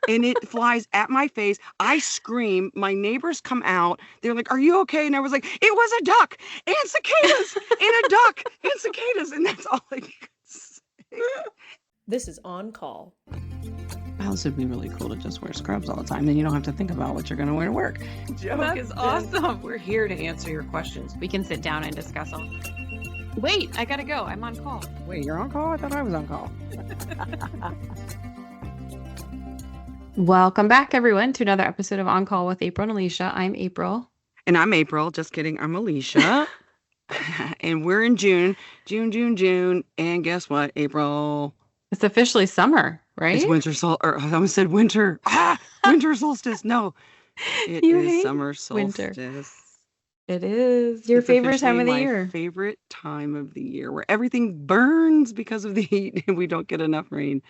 and it flies at my face. I scream. My neighbors come out. They're like, "Are you okay?" And I was like, "It was a duck and cicadas and a duck and cicadas," and that's all I could say. This is On Call. Wow, this would be really cool to just wear scrubs all the time. Then you don't have to think about what you're going to wear to work. Joke is awesome. We're here to answer your questions. We can sit down and discuss them. Wait, I gotta go. I'm on call. Wait, you're on call? I thought I was on call. Welcome back, everyone, to another episode of On Call with April and Alicia. I'm April. And I'm April. Just kidding. I'm Alicia. And we're in June. June. And guess what, April? It's officially summer, right? It's winter or I almost said winter. Winter solstice. No, it is summer solstice. Winter. It is your favorite time of the year. Favorite time of the year where everything burns because of the heat and we don't get enough rain.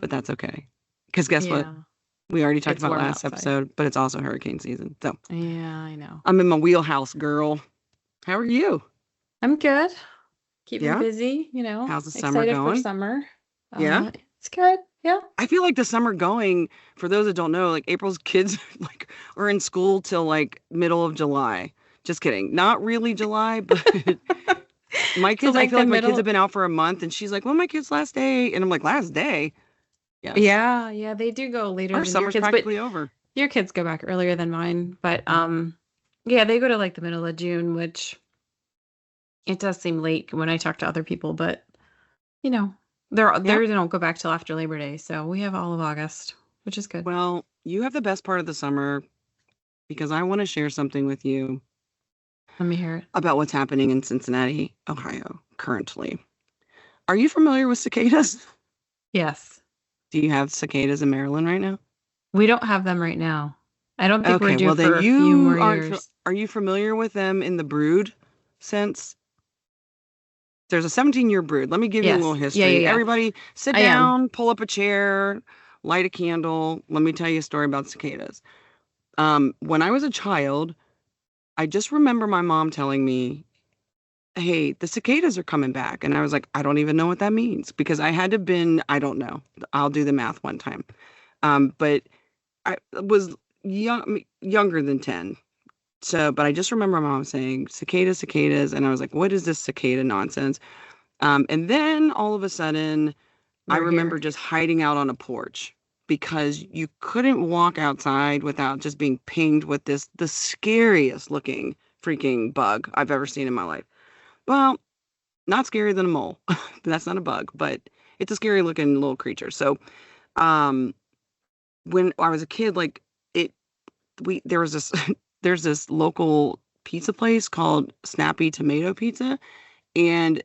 But that's okay. Because guess what? We already talked about last episode, but it's also hurricane season. So yeah, I know. I'm in my wheelhouse, girl. How are you? I'm good. Keeping busy, you know. How's the summer going? For summer. Yeah. It's good. Yeah. I feel like the summer going, for those that don't know, like April's kids like are in school till like middle of July. Just kidding. Not really July, but my kids, so like I feel like my kids have been out for a month and she's like, "Well, my kid's last day." And I'm like, "Last day?" Yes. Yeah. They do go later. Our summer's your kids, practically over. Your kids go back earlier than mine. But yeah, they go to like the middle of June, which it does seem late when I talk to other people, but you know, they don't go back till after Labor Day. So we have all of August, which is good. Well, you have the best part of the summer because I want to share something with you. Let me hear it. About what's happening in Cincinnati, Ohio, currently. Are you familiar with cicadas? Yes. Do you have cicadas in Maryland right now? We don't have them right now. I don't think we're due for a few more years. Are you familiar with them in the brood sense? There's a 17-year brood. Let me give you a little history. Yeah. Everybody sit down, pull up a chair, light a candle. Let me tell you a story about cicadas. When I was a child, I just remember my mom telling me, "Hey, the cicadas are coming back." And I was like, I don't even know what that means because I had to been, I don't know. I'll do the math one time. But I was younger than 10. So, but I just remember my mom saying cicadas. And I was like, what is this cicada nonsense? And then all of a sudden I remember just hiding out on a porch because you couldn't walk outside without just being pinged with the scariest looking freaking bug I've ever seen in my life. Well, not scarier than a mole. That's not a bug, but it's a scary looking little creature. So, when I was a kid, like there's this local pizza place called Snappy Tomato Pizza, and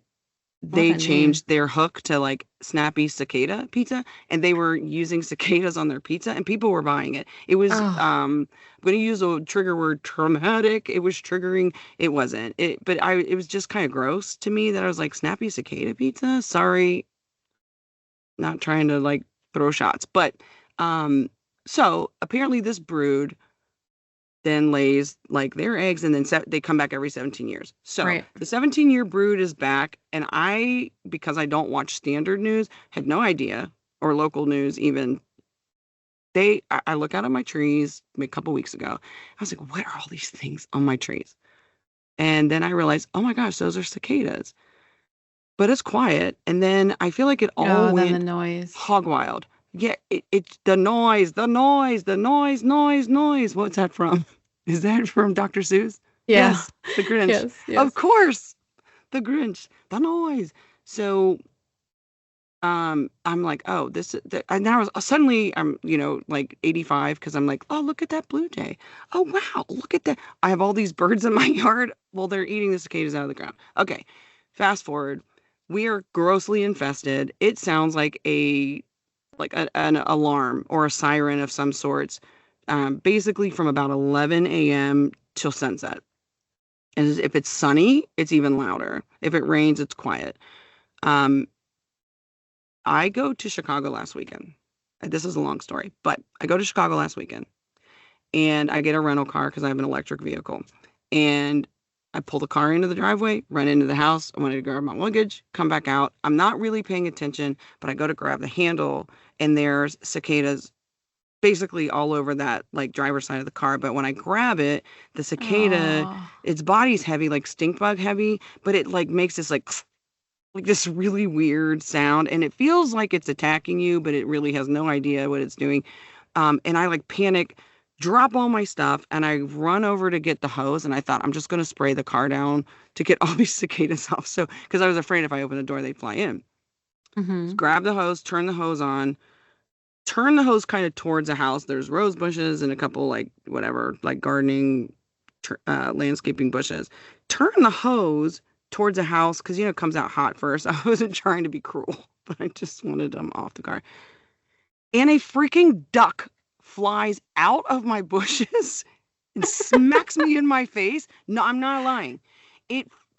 they changed their hook to like Snappy Cicada Pizza, and they were using cicadas on their pizza, and people were buying it. It was I'm going to use a trigger word, traumatic. It was triggering. It wasn't. It was just kind of gross to me that I was like, Snappy Cicada Pizza? Sorry. Not trying to like throw shots, but so apparently this brood then lays like their eggs and then they come back every 17 years. So the 17-year brood is back. And because I don't watch standard news, had no idea, or local news even. I look out at my trees a couple weeks ago. I was like, what are all these things on my trees? And then I realized, oh my gosh, those are cicadas. But it's quiet. And then I feel like it all went the noise. Hog wild. Yeah, it's the noise. What's that from? Is that from Dr. Seuss? Yes. The Grinch. Yes. Of course. The Grinch. The noise. So I'm like, oh, and now suddenly I'm, like 85 because I'm like, oh, look at that blue jay. Oh, wow, look at that. I have all these birds in my yard. Well, they're eating the cicadas out of the ground. Okay, fast forward. We are grossly infested. It sounds like an alarm or a siren of some sorts, basically from about 11 a.m. till sunset. And if it's sunny, it's even louder. If it rains, it's quiet. I go to Chicago last weekend. This is a long story, but I go to Chicago last weekend and I get a rental car because I have an electric vehicle. And I pull the car into the driveway, run into the house. I wanted to grab my luggage, come back out. I'm not really paying attention, but I go to grab the handle and there's cicadas basically all over that like driver's side of the car. But when I grab it, the cicada, Oh. its body's heavy, like stink bug heavy, but it like makes this like this really weird sound, and it feels like it's attacking you, but it really has no idea what it's doing. And I like panic, drop all my stuff, and I run over to get the hose. And I thought I'm just going to spray the car down to get all these cicadas off. So, because I was afraid if I opened the door, they'd fly in. Mm-hmm. Grab the hose, turn the hose on, turn the hose kind of towards a house. There's rose bushes and a couple like whatever, like gardening, landscaping bushes. Turn the hose towards a house because it comes out hot first. I wasn't trying to be cruel, but I just wanted them off the car. And a freaking duck flies out of my bushes and smacks me in my face. No, I'm not lying.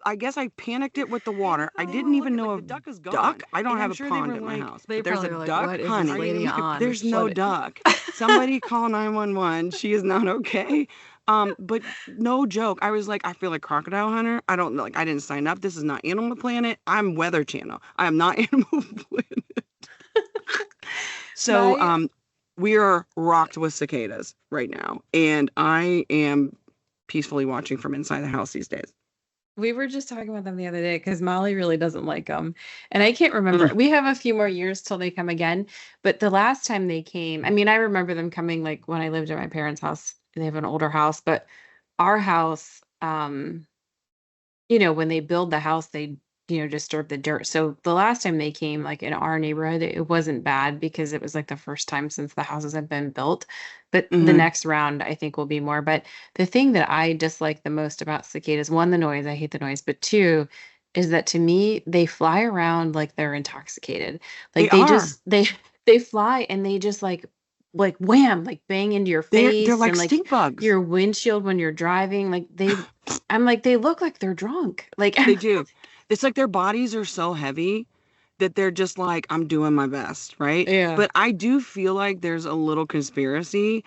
I guess I panicked it with the water. I didn't even know if duck is gone. Duck? I don't have a pond at my house. They There's a probably were like, duck, what is honey. this lady on? There's no duck. Somebody call 911. She is not okay. But no joke. I was like, I feel like Crocodile Hunter. I don't know. Like, I didn't sign up. This is not Animal Planet. I'm Weather Channel. I am not Animal Planet. So, we are rocked with cicadas right now, and I am peacefully watching from inside the house these days. We were just talking about them the other day because Molly really doesn't like them. And I can't remember. We have a few more years till they come again. But the last time they came, I mean, I remember them coming like when I lived at my parents' house. They have an older house, but our house, when they build the house, they, disturb the dirt. So the last time they came, like in our neighborhood, it wasn't bad because it was like the first time since the houses have been built. But the next round, I think, will be more. But the thing that I dislike the most about cicadas, one, the noise, I hate the noise, but two, is that to me, they fly around like they're intoxicated. Like they fly and they just like wham, like bang into your face. They're like and like stink bugs. your windshield when you're driving. Like I'm like, they look like they're drunk. Like they do. It's like their bodies are so heavy that they're just like, I'm doing my best, right? Yeah. But I do feel like there's a little conspiracy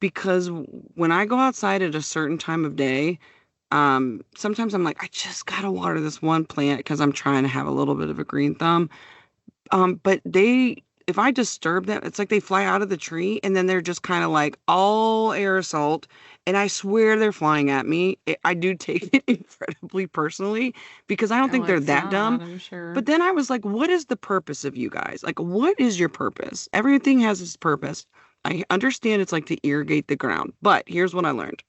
because when I go outside at a certain time of day, sometimes I'm like, I just gotta water this one plant because I'm trying to have a little bit of a green thumb. But if I disturb them, it's like they fly out of the tree and then they're just kind of like all air assault. And I swear they're flying at me. I do take it incredibly personally because I don't think they're that dumb. I'm sure. But then I was like, what is the purpose of you guys? Like, what is your purpose? Everything has its purpose. I understand it's like to irrigate the ground, but here's what I learned.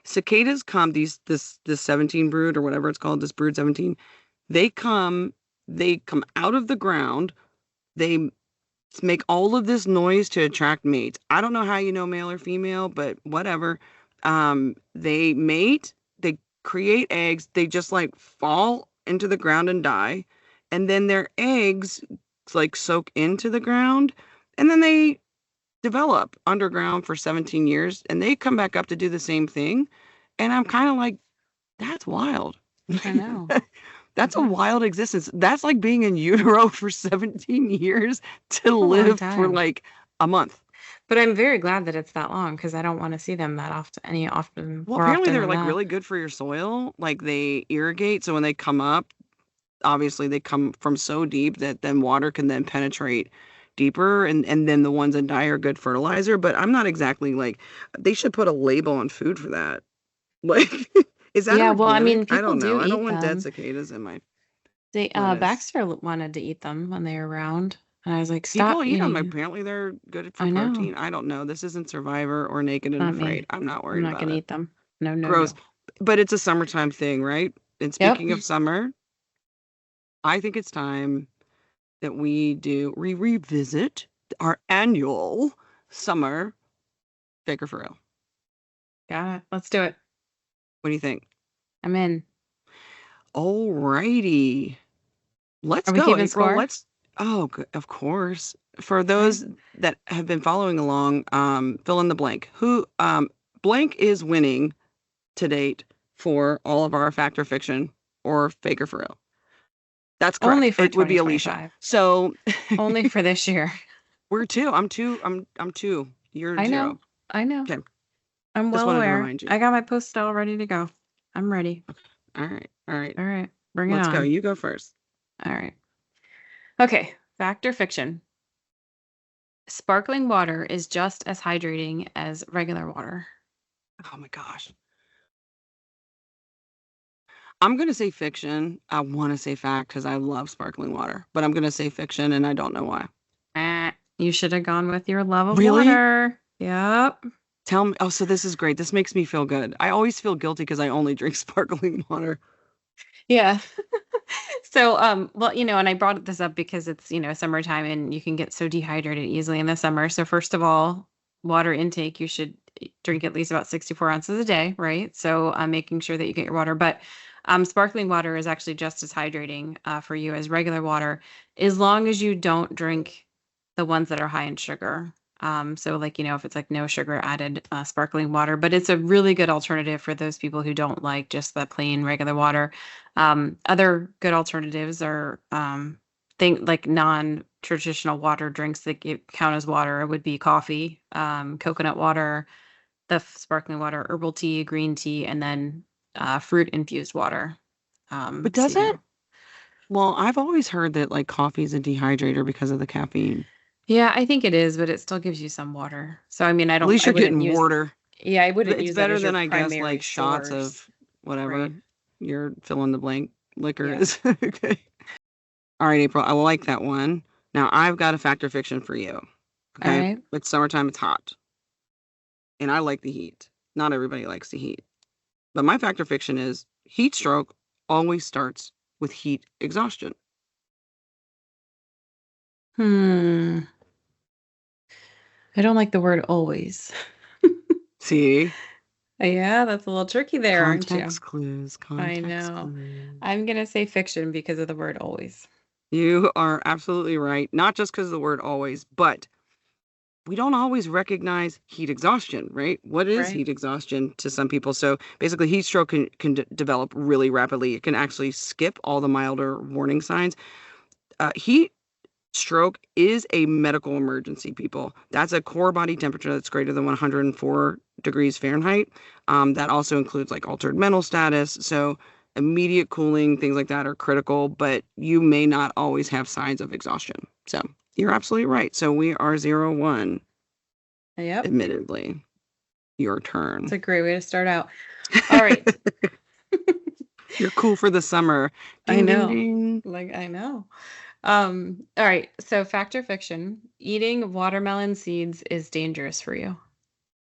Cicadas come, this 17 brood or whatever it's called, this brood 17, they come out of the ground. They make all of this noise to attract mates. I don't know how you know male or female, but whatever. They mate, they create eggs, they just like fall into the ground and die. And then their eggs like soak into the ground and then they develop underground for 17 years and they come back up to do the same thing. And I'm kind of like, that's wild. I know. That's a wild existence. That's like being in utero for 17 years to live for like a month. But I'm very glad that it's that long because I don't want to see them that often. Well, apparently they're like really good for your soil. Like they irrigate. So when they come up, obviously they come from so deep that then water can then penetrate deeper. And then the ones that die are good fertilizer. But I'm not exactly like, they should put a label on food for that. Like... Is that well, I mean, I don't know. I don't want dead cicadas in my. Baxter wanted to eat them when they were around, and I was like, "Stop!" People eat them. Apparently, they're good for protein. I don't know. This isn't Survivor or Naked and Afraid. I'm not worried. I'm not gonna eat them. No, gross. No. But it's a summertime thing, right? And speaking of summer, I think it's time that we revisit our annual summer Fake or For Real. Got it. Let's do it. What do you think? I'm in. All righty. Let's go. Keeping score? Of course. For those that have been following along, fill in the blank. Who blank is winning to date for all of our fact or fiction or Fake or For Real. That's correct. Only for it would be Alicia. So only for this year. We're two. I'm two. I'm two. You're zero. I know. Okay. I'm well aware. I got my post all ready to go. I'm ready. All right. Bring it on. Let's go. You go first. All right. Okay. Fact or fiction? Sparkling water is just as hydrating as regular water. Oh my gosh. I'm going to say fiction. I want to say fact because I love sparkling water, but I'm going to say fiction and I don't know why. You should have gone with your love of Really? water. Yep. Tell me. Oh, so this is great. This makes me feel good. I always feel guilty because I only drink sparkling water. Yeah. So, well, and I brought this up because it's, summertime and you can get so dehydrated easily in the summer. So first of all, water intake, you should drink at least about 64 ounces a day, right? So making sure that you get your water. But sparkling water is actually just as hydrating for you as regular water, as long as you don't drink the ones that are high in sugar. So like, if it's like no sugar added sparkling water, but it's a really good alternative for those people who don't like just the plain regular water. Other good alternatives are think like non-traditional water drinks that count as water would be coffee, coconut water, the sparkling water, herbal tea, green tea, and then fruit infused water. But does it? Well, I've always heard that like coffee is a dehydrator because of the caffeine. Yeah, I think it is, but it still gives you some water. So I mean, At least you're getting water. Yeah, I wouldn't It's use that better as your than I guess primary like shots source. of whatever Right. your fill in the blank liquor is. Okay. All right, April. I like that one. Now I've got a fact or fiction for you. Okay. All right. It's summertime. It's hot, and I like the heat. Not everybody likes the heat, but my fact or fiction is heat stroke always starts with heat exhaustion. I don't like the word always. See? Yeah, that's a little tricky there, aren't you? Context clues. I know. I'm going to say fiction because of the word always. You are absolutely right. Not just because of the word always, but we don't always recognize heat exhaustion, right? What is heat exhaustion to some people? So basically, heat stroke can develop really rapidly. It can actually skip all the milder warning signs. Heat stroke is a medical emergency, people. That's a core body temperature that's greater than 104 degrees Fahrenheit. That also includes like altered mental status. So immediate cooling, things like that are critical, but you may not always have signs of exhaustion. So you're absolutely right. So we are 0-1. Yep. Admittedly. Your turn. It's a great way to start out. All right. You're cool for the summer. Ding, I know. Ding, ding. Like, I know. All right. So fact or fiction, eating watermelon seeds is dangerous for you.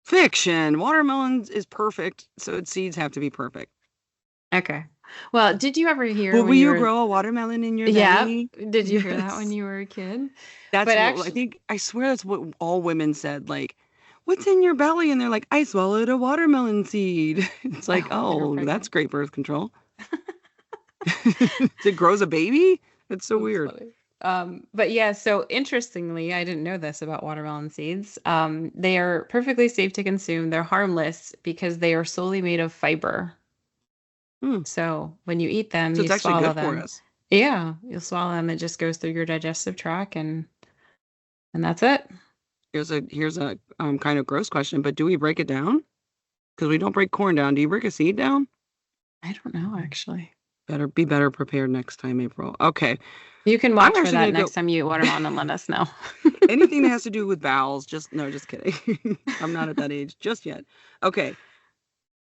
Fiction. Watermelons is perfect, so its seeds have to be perfect. Okay. Well, did you ever hear? Well, will you grow a watermelon in your belly? Yeah. Did you hear that when you were a kid? That's what actually, I swear that's what all women said. Like, what's in your belly? And they're like, I swallowed a watermelon seed. It's like, oh, that's great birth control. It grows a baby? It's so weird. Funny. But yeah, so interestingly, I didn't know this about watermelon seeds. They are perfectly safe to consume. They're harmless because they are solely made of fiber. So when you eat them, so you it's actually swallow good them. For us. Yeah, you'll swallow them. It just goes through your digestive tract, and that's it. Here's a kind of gross question, but do we break it down? Because we don't break corn down. Do you break a seed down? I don't know, actually. Be better prepared next time, April. Okay. You can watch for that next time you eat watermelon and let us know. Anything that has to do with vowels, just kidding. I'm not at that age just yet. Okay.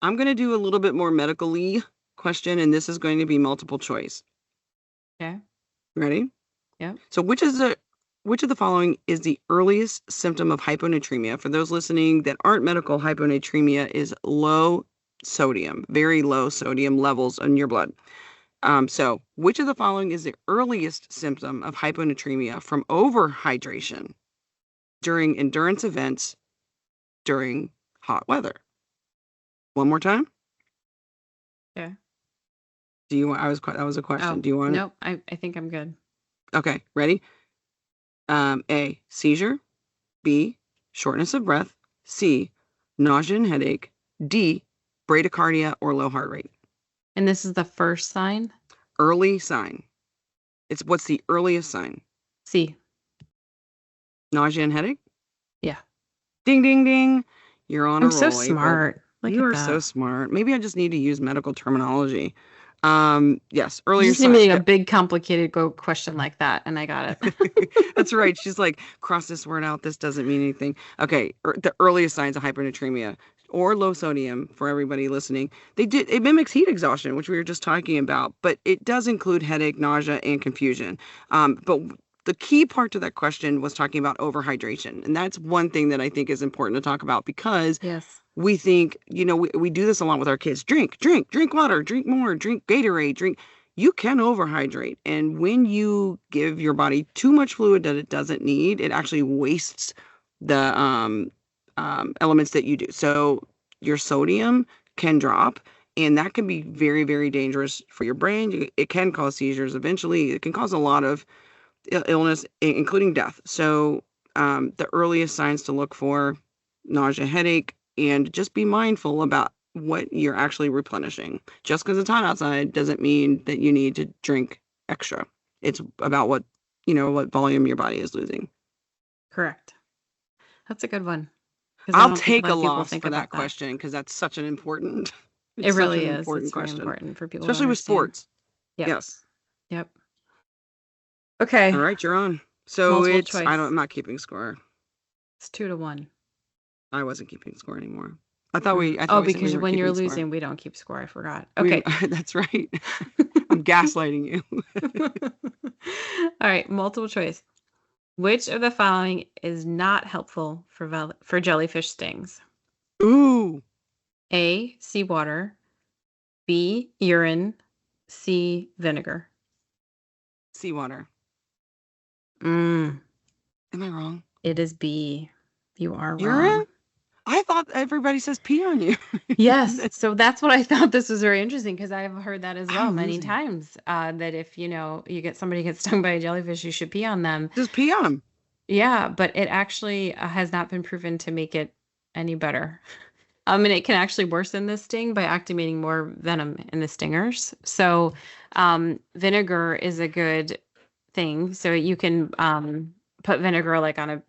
I'm going to do a little bit more medically question, and this is going to be multiple choice. Okay. Ready? Yeah. So which of the following is the earliest symptom of hyponatremia? For those listening that aren't medical, hyponatremia is low sodium, very low sodium levels in your blood. So which of the following is the earliest symptom of hyponatremia from overhydration during endurance events during hot weather? One more time. Yeah. Do you want? That was a question. Oh, do you want? Nope. I think I'm good. Okay. Ready? A, seizure. B, shortness of breath. C, nausea and headache. D, bradycardia or low heart rate. And this is the first sign? Early sign. What's the earliest sign? C. Nausea and headache? Yeah. Ding, ding, ding. You're on a roll. I'm so smart. You are so smart. Maybe I just need to use medical terminology. Yes, earlier. Just needing a big, complicated question like that, and I got it. That's right. She's like, cross this word out. This doesn't mean anything. Okay, the earliest signs of hypernatremia or low sodium for everybody listening. It mimics heat exhaustion, which we were just talking about, but it does include headache, nausea, and confusion. But the key part to that question was talking about overhydration, and that's one thing that I think is important to talk about because we think, we do this a lot with our kids. Drink water, drink more, drink Gatorade, drink. You can overhydrate. And when you give your body too much fluid that it doesn't need, it actually wastes the elements that you do. So your sodium can drop, and that can be very, very dangerous for your brain. It can cause seizures eventually. It can cause a lot of illness, including death. So the earliest signs to look for: nausea, headache, and just be mindful about what you're actually replenishing. Just because it's hot outside doesn't mean that you need to drink extra. It's about what volume your body is losing. Correct. That's a good one. I'll take a loss for that question because that's such an important. It really is. It's very important for people, especially with sports. Yep. Yes. Yep. Okay. All right, you're on. So I'm not keeping score. It's 2-1. I wasn't keeping score anymore. Because when you're losing, we don't keep score. I forgot. Okay. That's right. I'm gaslighting you. All right. Multiple choice. Which of the following is not helpful for jellyfish stings? Ooh. A, seawater. B, urine. C, vinegar. Seawater. Am I wrong? It is B. You are urine? Wrong. I thought everybody says pee on you. Yes. So that's what I thought. This was very interesting because I've heard that as well many times. That if somebody gets stung by a jellyfish, you should pee on them. Just pee on them. Yeah, but it actually has not been proven to make it any better. And it can actually worsen the sting by activating more venom in the stingers. So vinegar is a good thing. So you can put vinegar like on a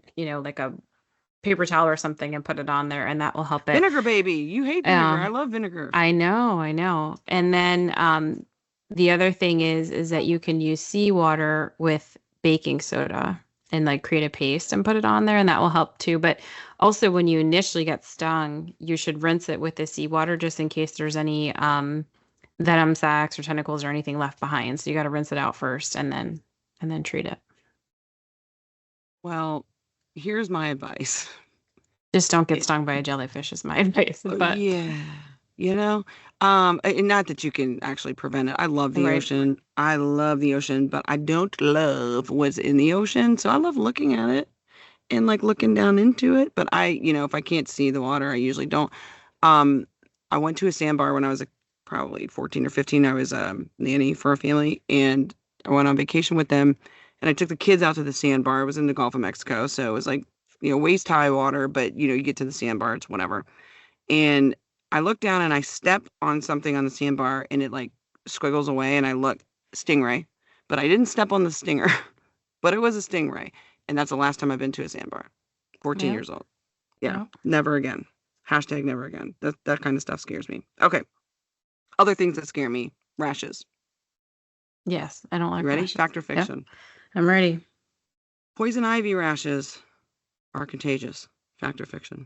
paper towel or something and put it on there, and that will help it. Vinegar baby. You hate vinegar. I love vinegar. I know. And then the other thing is that you can use seawater with baking soda and create a paste and put it on there, and that will help too. But also when you initially get stung, you should rinse it with the seawater just in case there's any venom sacs or tentacles or anything left behind. So you got to rinse it out first and then treat it. Well, here's my advice. Just don't get stung by a jellyfish is my advice. But yeah. And not that you can actually prevent it. I love the ocean. I love the ocean, but I don't love what's in the ocean. So I love looking at it and looking down into it. But if I can't see the water, I usually don't. I went to a sandbar when I was probably 14 or 15. I was a nanny for a family, and I went on vacation with them. And I took the kids out to the sandbar. It was in the Gulf of Mexico, so it was waist high water, but you get to the sandbar, it's whatever. And I look down and I step on something on the sandbar, and it squiggles away, and I look, stingray. But I didn't step on the stinger, but it was a stingray. And that's the last time I've been to a sandbar. 14 years old. Yeah, never again. Hashtag never again. That kind of stuff scares me. Okay. Other things that scare me: rashes. Yes, I don't like ready? rashes. Fact or fiction? Yep. I'm ready. Poison ivy rashes are contagious. Fact or fiction?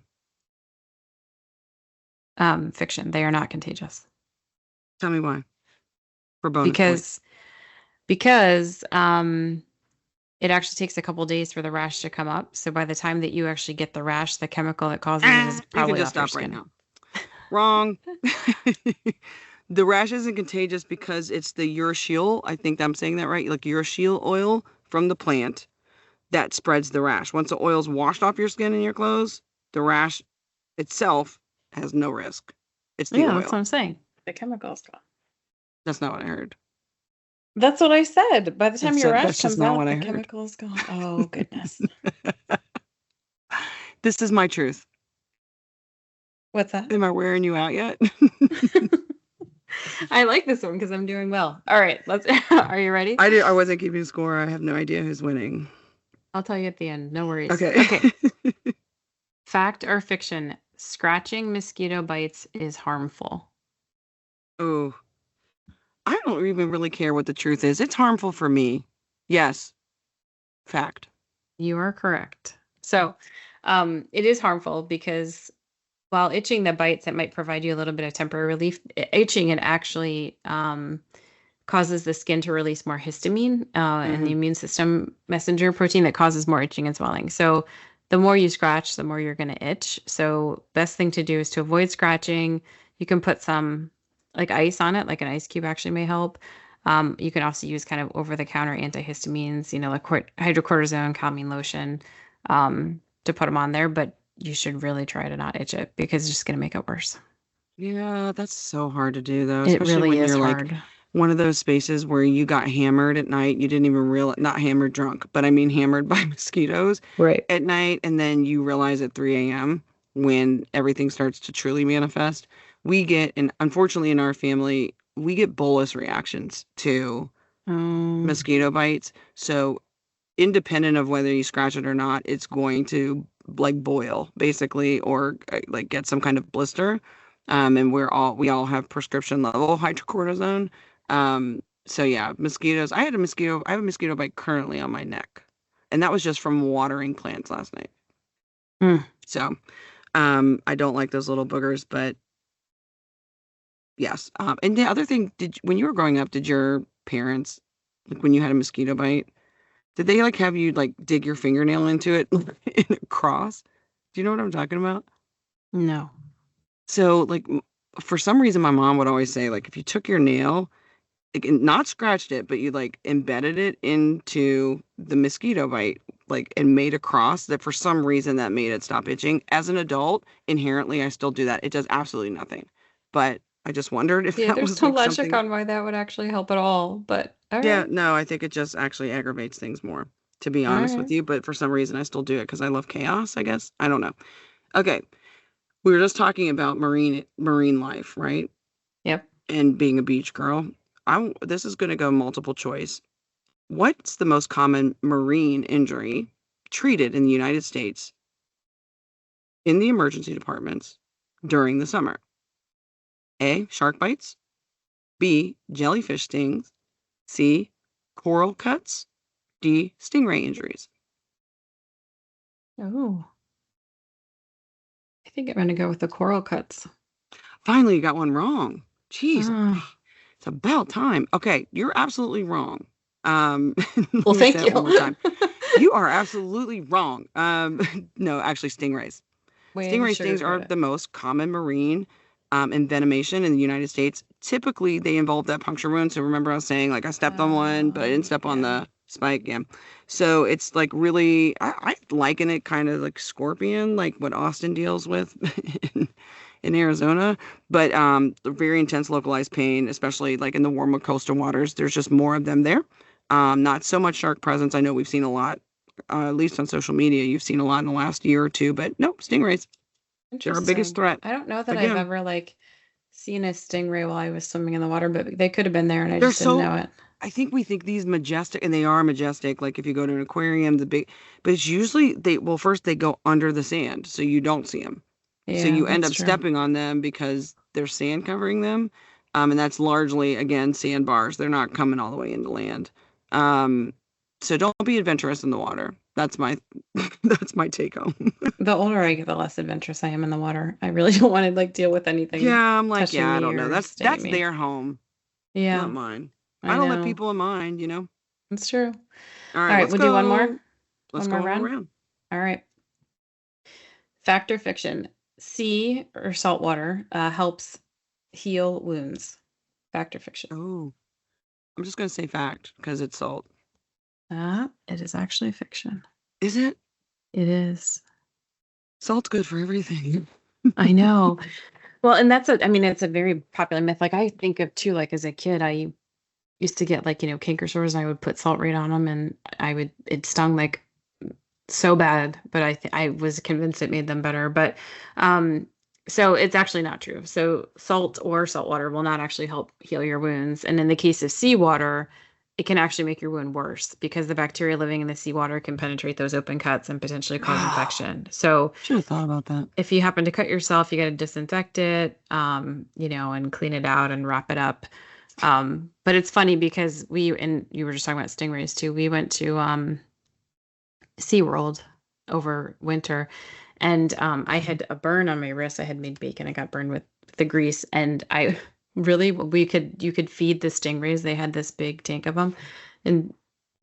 Fiction. They are not contagious. Tell me why. For bonus because it actually takes a couple days for the rash to come up. So by the time that you actually get the rash, the chemical that causes it is probably off your skin. Right now. Wrong. The rash isn't contagious because it's the urushiol. I think I'm saying that right. Urushiol oil from the plant that spreads the rash. Once the oil's washed off your skin and your clothes, the rash itself has no risk. It's the oil. That's what I'm saying. The chemicals gone. That's not what I heard. That's what I said. By the time your rash comes out, the chemical's gone. Oh, goodness. This is my truth. What's that? Am I wearing you out yet? I like this one because I'm doing well. All right, are you ready? I wasn't keeping score. I have no idea who's winning. I'll tell you at the end. No worries. Okay. Fact or fiction? Scratching mosquito bites is harmful. Oh, I'm don't even really care what the truth is. It's harmful for me. Yes. Fact. You are correct. So, it is harmful because while itching that bites, it might provide you a little bit of temporary relief. Itching, it actually causes the skin to release more histamine and the immune system messenger protein that causes more itching and swelling. So the more you scratch, the more you're going to itch. So best thing to do is to avoid scratching. You can put some like ice on it, like an ice cube actually may help. You can also use kind of over-the-counter antihistamines, like hydrocortisone, calming lotion, to put them on there. But you should really try to not itch it because it's just going to make it worse. Yeah, that's so hard to do, though. It Especially really when is you're hard. like one of those spaces where you got hammered at night. You didn't even realize, not hammered drunk, but I mean hammered by mosquitoes Right. at night. And then you realize at 3 a.m. when everything starts to truly manifest. We get, and unfortunately in our family, we get bolus reactions to mosquito bites. So independent of whether you scratch it or not, it's going to like boil basically, or like get some kind of blister. And we all have prescription level hydrocortisone. So yeah, mosquitoes. I have a mosquito bite currently on my neck, and that was just from watering plants last night. So, I don't like those little boogers, but yes. And the other thing, when you were growing up, did your parents, like when you had a mosquito bite, did they like have you like dig your fingernail into it in a cross? Do you know what I'm talking about? No. So like for some reason my mom would always say like if you took your nail, like, not scratched it, but you like embedded it into the mosquito bite, like and made a cross, that for some reason that made it stop itching. As an adult, inherently I still do that. It does absolutely nothing. But I just wondered if that there's was no like logic something. on why that would actually help at all. But all Yeah, right. no, I think it just actually aggravates things more, to be honest with you. But for some reason, I still do it because I love chaos, I guess. I don't know. Okay, we were just talking about marine life, right? Yep. And being a beach girl. This is going to go multiple choice. What's the most common marine injury treated in the United States in the emergency departments during the summer? A, shark bites. B, jellyfish stings. C, coral cuts. D, stingray injuries. Oh. I think I'm going to go with the coral cuts. Finally, you got one wrong. Jeez, it's about time. Okay, you're absolutely wrong. Well, thank you. One more time. You are absolutely wrong. No, actually, stingrays. Stingray stings are the most common marine envenomation in the United States. Typically, they involve that puncture wound. So remember I was saying, like, I stepped on one, but I didn't step on the spike. Yeah. So it's like really, I liken it kind of like scorpion, like what Austin deals with in Arizona. But very intense localized pain, especially like in the warmer coastal waters. There's just more of them there. Not so much shark presence. I know we've seen a lot, at least on social media. You've seen a lot in the last year or two, but nope, stingrays. They're our biggest threat. I don't know that I've ever like seen a stingray while I was swimming in the water, but they could have been there and I just didn't know it. I think we think these majestic, and they are majestic. Like if you go to an aquarium, but it's usually first they go under the sand, so you don't see them. Yeah, so you end up stepping on them because there's sand covering them. And that's largely, again, sandbars. They're not coming all the way into land. So don't be adventurous in the water. That's my take home. The older I get, the less adventurous I am in the water. I really don't want to like deal with anything. Yeah, I'm like, I don't know. That's their home. Yeah. Not mine. I don't let people in mine, It's true. All right, we'll do one more. Let's go around. All right. Fact or fiction? Sea or salt water helps heal wounds. Fact or fiction? Oh, I'm just going to say fact because it's salt. It is actually fiction. Is it? It is. Salt's good for everything. I know. Well, and it's a very popular myth. Like I think of too, like as a kid, I used to get like, canker sores and I would put salt right on them and it stung like so bad, but I was convinced it made them better. But, so it's actually not true. So salt or salt water will not actually help heal your wounds. And in the case of seawater, it can actually make your wound worse because the bacteria living in the seawater can penetrate those open cuts and potentially cause infection. So should have thought about that. If you happen to cut yourself, you got to disinfect it, and clean it out and wrap it up. But it's funny because and you were just talking about stingrays too. We went to SeaWorld over winter, and I had a burn on my wrist. I had made bacon. I got burned with the grease, and you could feed the stingrays. They had this big tank of them, and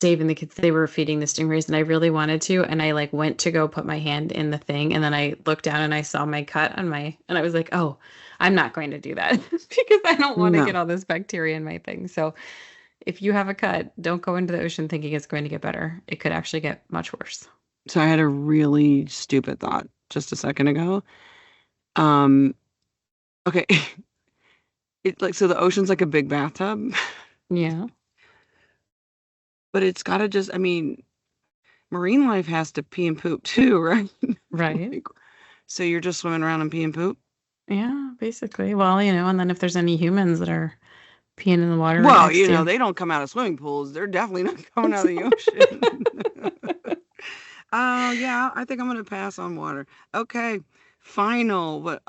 Dave and the kids, they were feeding the stingrays, and I really wanted to, and I like went to go put my hand in the thing, and then I looked down and I saw my cut on and I was like, oh, I'm not going to do that because I don't want to get all this bacteria in my thing. So if you have a cut, don't go into the ocean thinking it's going to get better. It could actually get much worse. So I had a really stupid thought just a second ago. Okay. So the ocean's like a big bathtub. Yeah. But it's got to marine life has to pee and poop too, right? Right. So you're just swimming around and pee and poop? Yeah, basically. Well, and then if there's any humans that are peeing in the water. Well, they don't come out of swimming pools. They're definitely not coming out of the ocean. Oh, yeah. I think I'm going to pass on water. Okay. Final. But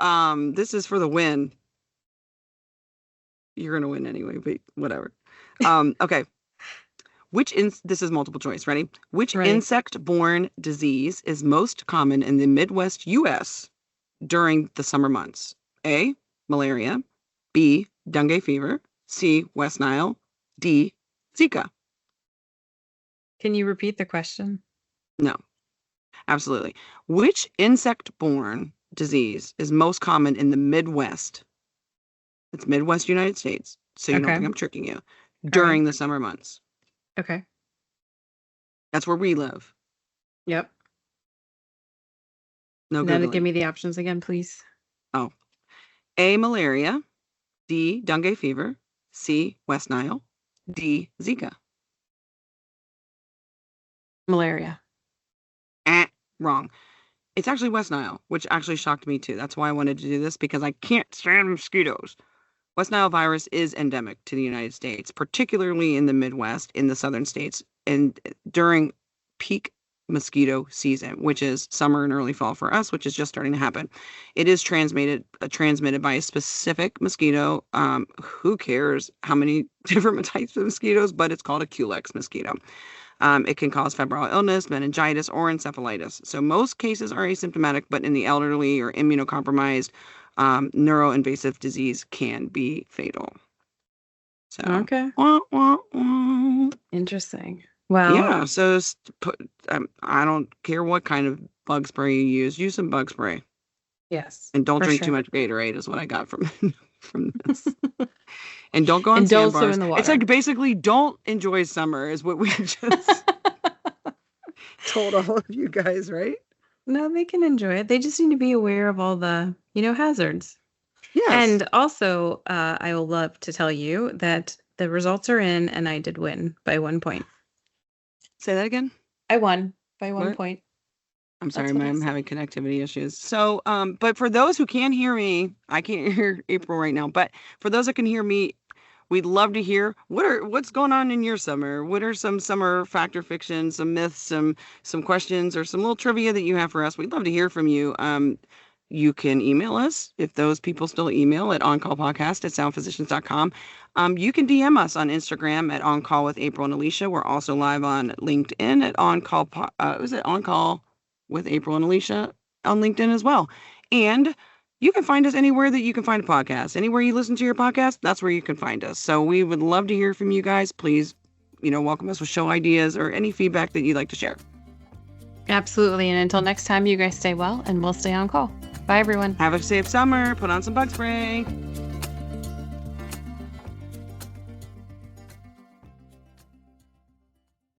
this is for the win. You're going to win anyway, but whatever. Okay. This is multiple choice. Ready? Which insect-borne disease is most common in the Midwest U.S. during the summer months? A, malaria. B, dengue fever. C, West Nile. D, Zika. Can you repeat the question? No, absolutely. Which insect-borne disease is most common in the Midwest? It's Midwest United States, so you don't think I'm tricking you. During the summer months. Okay. That's where we live. Yep. No Googling. Then give me the options again, please. Oh. A, malaria. D, dengue fever. C, West Nile. D, Zika. Malaria. Wrong. It's actually West Nile, which actually shocked me too. That's why I wanted to do this, because I can't stand mosquitoes. West Nile virus is endemic to the United States, particularly in the Midwest, in the southern states, and during peak mosquito season, which is summer and early fall for us, which is just starting to happen. It is transmitted by a specific mosquito. Who cares how many different types of mosquitoes, but it's called a Culex mosquito. It can cause febrile illness, meningitis, or encephalitis. So most cases are asymptomatic, but in the elderly or immunocompromised, neuroinvasive disease can be fatal. So okay. Interesting. Well, yeah. So I don't care what kind of bug spray you use some bug spray. Yes. And don't drink too much Gatorade is what I got from this. And don't go on sandbars. In the water. It's like basically don't enjoy summer is what we just told all of you guys, right? No, they can enjoy it. They just need to be aware of all the, hazards. Yes. And also, I will love to tell you that the results are in and I did win by 1 point. Say that again? I won by 1 point. I'm sorry, I'm having connectivity issues. So, but for those who can hear me, I can't hear April right now, but for those that can hear me, we'd love to hear what's going on in your summer. What are some summer fact or fiction, some myths, some questions, or some little trivia that you have for us? We'd love to hear from you. You can email us if those people still email at oncallpodcast@soundphysicians.com. You can DM us on Instagram at On Call with April and Alicia. We're also live on LinkedIn at On Call. On Call with April and Alicia on LinkedIn as well. And you can find us anywhere that you can find a podcast. Anywhere you listen to your podcast, that's where you can find us. So we would love to hear from you guys. Please, welcome us with show ideas or any feedback that you'd like to share. Absolutely. And until next time, you guys stay well and we'll stay on call. Bye, everyone. Have a safe summer. Put on some bug spray.